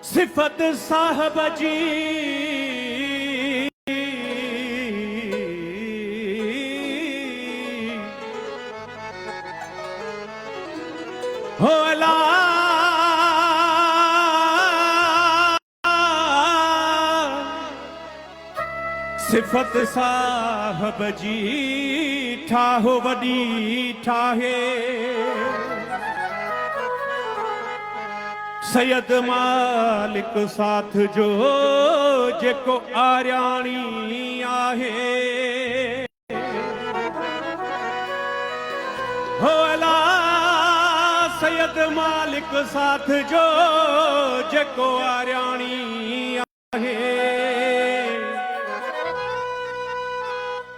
सिफत साहब जी होला सिफत साहब जी ठाहो वडी ठाहे सैयद मालिक साथ जो जेको आर्याणी आहे होला सैयद मालिक साथ जो जेको आर्याणी आहे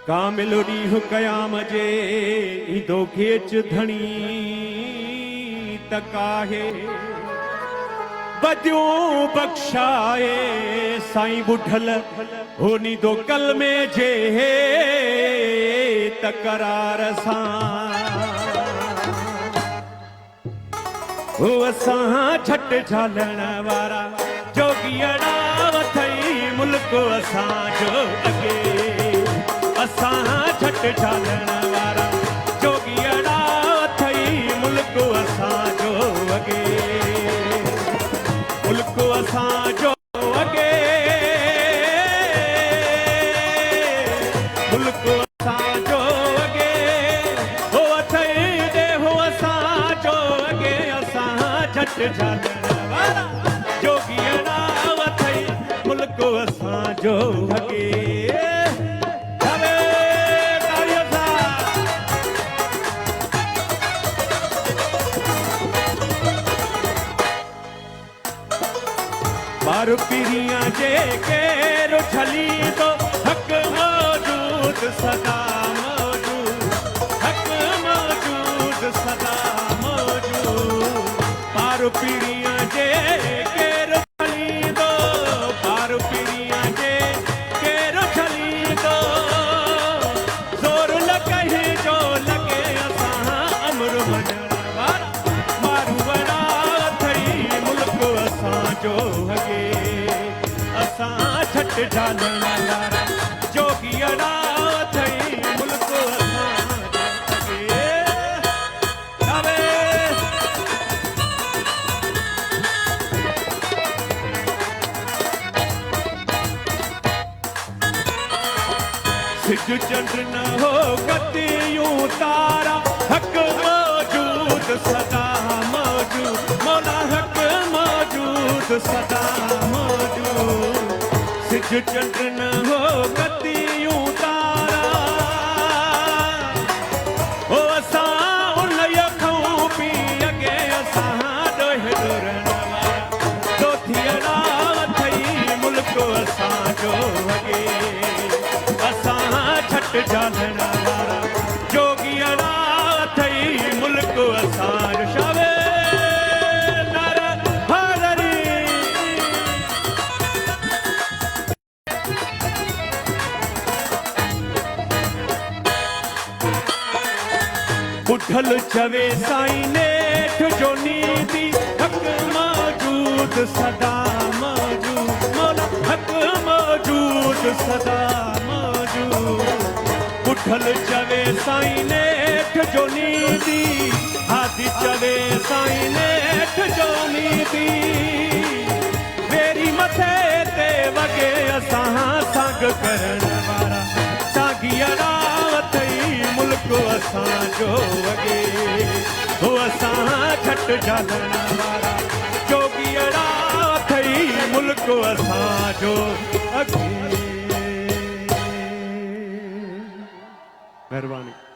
कामिल ॾींहुं क़याम जे ईंदो खेच धणी तकाहे बदियूं बख्शाए साईं बुढ़ल होनी दो कलमे जे तकरार सां हो असां झट झालण वारा जोगियड़ा वथई मुल्क असांजो अॻे असां झट झालण वारा जोगियड़ा वथई मुल्क असांजो अॻे मुल्क असांजो अॻे मुल्क असांजो अॻे हो अथई ॾे हो असांजो अॻे असां झट झालण वारा जोगियड़ा वथई मुल्क असांजो अॻे बार पीरियां जे केरो छली तो हक मौजूद सदा मौजूद हक मौजूद सदा मौजूद बार पीरियां जे केरो छली तो बार पीरियां जे केरो छली तो जोर न कहीं जो लगे असां अमर वञण वारा मारू वड़ा थई मुल्क असांजो अॻे झट झालण वारा जोगियड़ा थई मुल्क असांजो अॻे सिज चंड न हो गतियूं तारा हक मौजूद सदा मौजूद मौला हक मौजूद सदा मौजूद सिज चंड न हो गतियूं तारा हो असां उन यखूं पी अॻे असां ॾोह डुरण वारा दोथियड़ा थई मुल्क असांजो अॻे असां झट झालण वारा जोगियड़ा थई मुल्क असांजो शावे बुढ़ल चवे साईं नेठ जो नीति हक मौजूद सदा मौजूद मौला हक मौजूद सदा मौजूद बुढ़ल चवे साईं नेठ जो नीति हादी चवे साईं नेठ जो नीति मेरी मथे ते वगे असां साग करण वारा सागियड़ा वथई मुल्क असांजो अॻे हो असां झट झालण वारा जोगियड़ा थई मुल्क असांजो अॻे। महिरबानी।